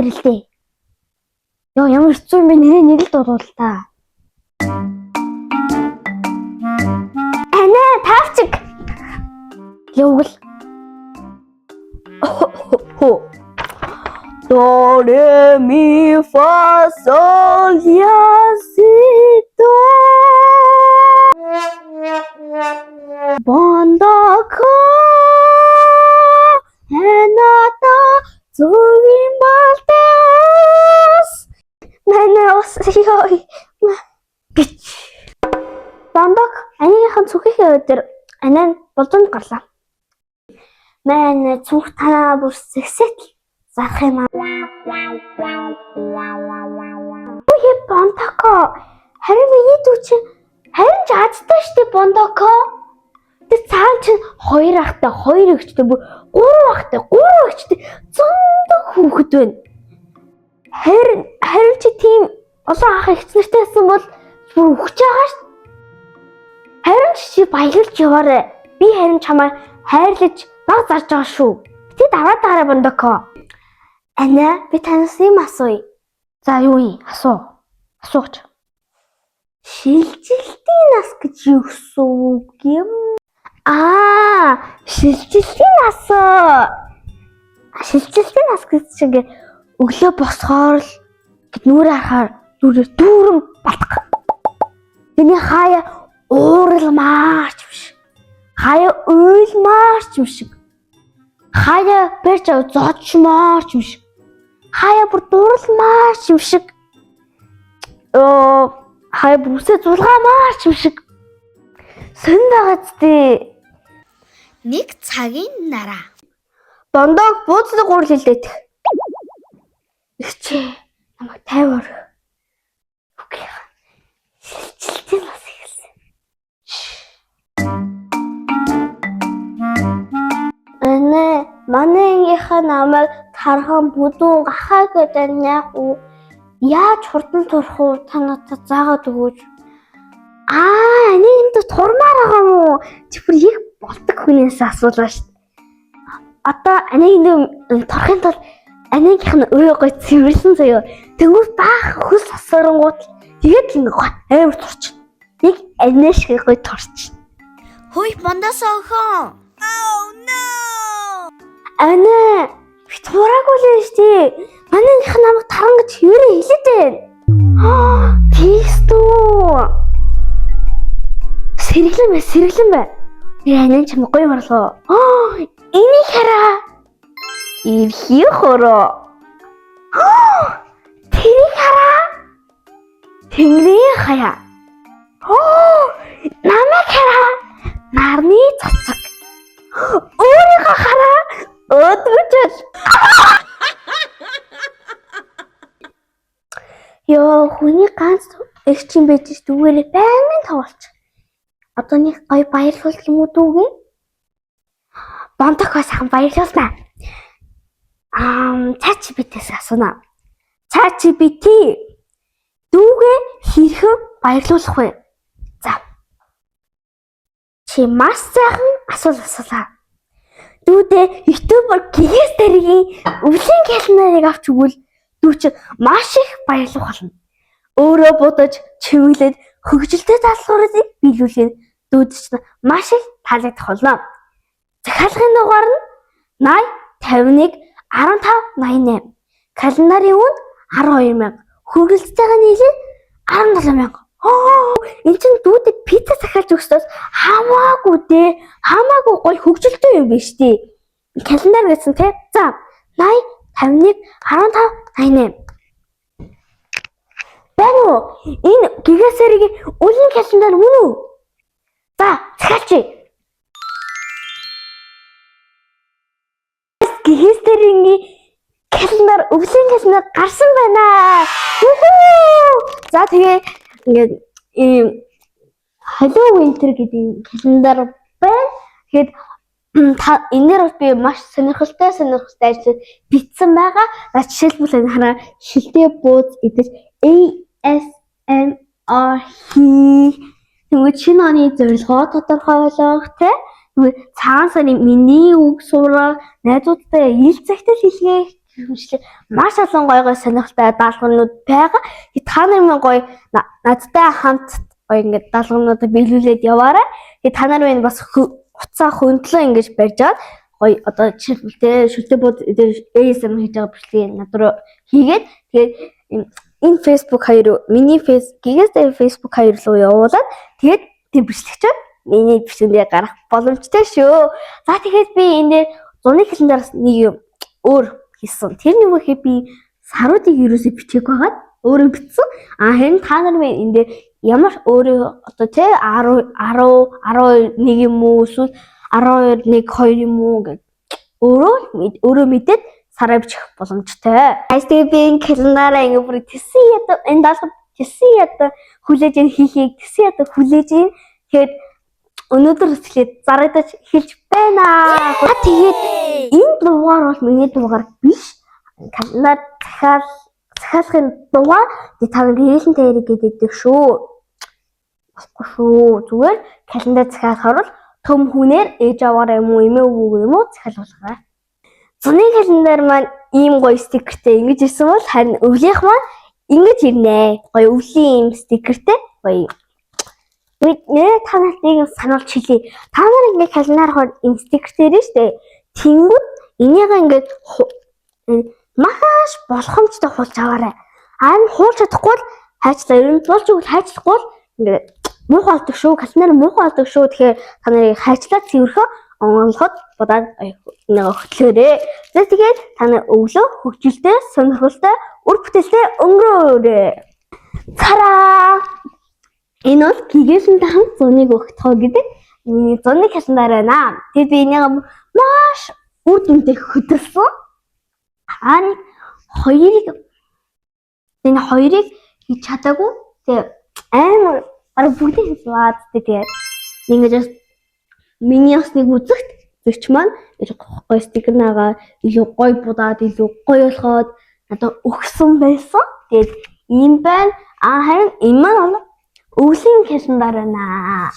өдөр л дээ. Йоо ямар хэцүү юм бэ? Нэг л дуулуул та. Ана тавчиг. Явгал. Do re mi fa sol la si do. Bondako enata zuwi maltas. Нана осёй. Бич. Бондок анийхан цүхийнхээ өдөр анаа болдонд гарлаа. Манай цүнх танаа бүр сэгсэт зарах юм аа. Ой бондоко. Харин миний дүү чинь харин ч азтай штэ бондоко. Тэг цаан чинь 2 ахтай 2 эгчтэй бүр 3 ахтай 3 эгчтэй зөндөө хүүхэд байна. Харин чи тийм олон ах эгч нартайсан бол бүр өгч байгаа шүү. Харин чи баярлж яваарэ. Би харин чамайг хайрлаж баг зарж байгаа шүү. Тэ даваад гараа бондоко. Ана би танаас юм асууя. За юу юм? Асууж. Шилжилтийн нас гэж юу гэсэн үг юм? Шилжилтийн нас. Шилжилтийн нас гэж чинь өглөө босхоор л нүрээ харахаар нүрээ дүүрэн батах. Тэний хаяа ууралмаарч юм шиг. Хаяа уйлмаарч юм шиг. Хаяа бэрч зодчмаарч юм шиг. Хаяа бүр дууралмаарч юм шиг. Хаяа бүрсээ зулгаамаарч юм шиг. Сэн байгааз тээ. Нэг цагийн дараа. Бондог бууцны гурал хилдээд. Ихчээ намайг 50 орой. Окей. Шилжилтийн бас ихэлсэн. Манайхаа намайг тархан бүдүүн гахаа гэдэг нь яг уу яаж хурдан турах уу та надад заагаад өгөөч. Энд турмаар байгаа мó? Чи бүр яг болдог хүнээс асуулаа шүү дээ. Одоо энд турахын тулд анигийнх нь өө гой цэвэрлсэн заяа. Тэнгүүр баах хөс асарангууд тэгээд л нэг амар турч. Нэг анишг гой турч. Хөөе бондоос охин. Oh no. Ана би тураагүй л штий. Манайх намайг таран гэж юурэ хэлээд байна. Тийстүү. Сэрэглэн бай. Би анаа чамд гоё марлоо. Энийг хараа. Ирхий хороо. Тэрийг хараа. Тэнгэрийн хаяа. Намайг хараа. Нарны цацаг. Өөрийгөө хараа. Өдөржил. Ёо хүний ганц эгч юм байж ш дүүгээрээ байнгын тоглолч. Одоо нэг гоё баярлуулах юм уу дүүгээ? Бондох сайхан баярлуулнаа. ChatGPT-ээс асууна. ChatGPT дүүгээ хэрхэн баярлуулах вэ? За. Чи маш сайхан асуулаа. Дүүдээ YouTube-оор гигээс дэргийн өвлийн календарыг авч өгвөл дүү чи маш их баярлах болно. Өөрөө будаж чимэглээд хөгжилтэй залхуурыг биелүүлэхэд дүүд чинь маш их таалагдах болно. Захиалгын дугаар нь 80 51 15 88. Календарын үн 12,000. Хөргөлцтэйгээ нийлээд 17,000. Энд чинь дүүдэд пицца захиалж өгсөөс хамаагүй дээ. Хамаагүй гоё хөгжилтэй юм биш дээ. Календар гэсэн тий. За 80 51 15 88. Байна уу? Энэ гигасэрийн өвлийн календар мөн үү? За захиалчих. Гигасэрийн календар өвлийн календар гарсан байна. За тэгээ ингээд ийм Hello Winter гэдэг календар байна. Тэгэхэд энээр би маш сонирхолтой ажил бичсэн байгаа. Жишээлбэл энэ хараа шилдэ бууз идэж ASMR хий. Тэгвэл шинэ оны зорилгоо тодорхойлох тэгвэл цагаан сарын миний үг сурах, найзуудтай ил захидал хэлгэх Хэмжлээ маш олон гоё сонирхолтой даалгаврууд байгаа. Та нар минь гоё надтай хамт гоё ингээд даалгавруудыг биелүүлээд яваарай. Та нар минь бас хуцаа хөндлөө ингэж барьж аваад гоё одоо жишээлбэл шүлтээ бод ASM хийж байгаа бичлэгийг над руу хийгээд тэгээд энэ Facebook хоёр миний гигээс дээр Facebook хоёр руу явуулаад тэгээд тэр бичлэгчд миний бичлэгээ гаргах боломжтой шүү. За тэгээд би энэ дээр зуны календараас нэг юм өөр хийсэн. Тэр нэг үхээ би саруудыг ерөөсөө бичээг байгаад өөрөө бичсэн. Харин та нар минь энэ дээр ямар өөрөө одоо 10 11 юм уу эсвэл 12 1 2 юм уу гэх өөрөө мэдээд сараа бичих боломжтой. Тэгээд би энэ календараа ингэ бүр тэсэн ядаа энэ даалгавар тэсэн ядаа хүлээж хийхийг тэсэн ядаа хүлээж тэгээд өнөөдөр эхлээд зарагдаж эхэлж байна. Тэгээд энэ дугаар бол миний дугаар биш. Календар захиалгын дугаар та нар хэлэн тэрэг гэдэг шүү. Баггүй шүү. Зүгээр календар захиалахаар бол төм хүнээр ээж аваараа юм уу эмээ өвгөө юм уу захиалуулаарай. Зуны календар маань ийм гоё стикертэй ингэж ирсэн бол харин өвлийнх маань ингэж ирнэ. Гоё өвлийн ийм стикертэй гоё. Та нарт нэг сануулж хэлье. Та нар ингээд календар хор ийм стикертэй шүү дээ. Тэнгүүд энийг ингээд маш болгоомжтой хуулж аваарай. Харин хуулж чадахгүй бол хайчлаа. Ер нь тулж өгөл хайчлахгүй бол ингээд муухай болдог шүү. Календар муухай болдог шүү. Тэгэхээр та нарыг хайчлаад цэвэрхөө онгойлоход бодоод нэг хөтлөөрэй. Тэгээд та нар өглөө хөгжилтэй, сонирхолтой, үр бүтээлтэй өнгөрөөрэй. Цараа. Энэ бол гигээсэнтэй хамт зуныг өгтгөө гэдэг миний зуны календар байна. Тэгээд би энийг маш үр дүнтэй хөтөлсөн. Харин энэ хоёрыг хийж чадаагүй. Тэгээд амар бараг бүгдийг хийлээд тэгээд ингэж миний ясныг үзэгч маань гоё стикер нагаа илүү гоё будаад илүү гоё болоход надад өгсөн байсан. Тэгээд ийм байна. Харин энэ маань өвлийн календар байна.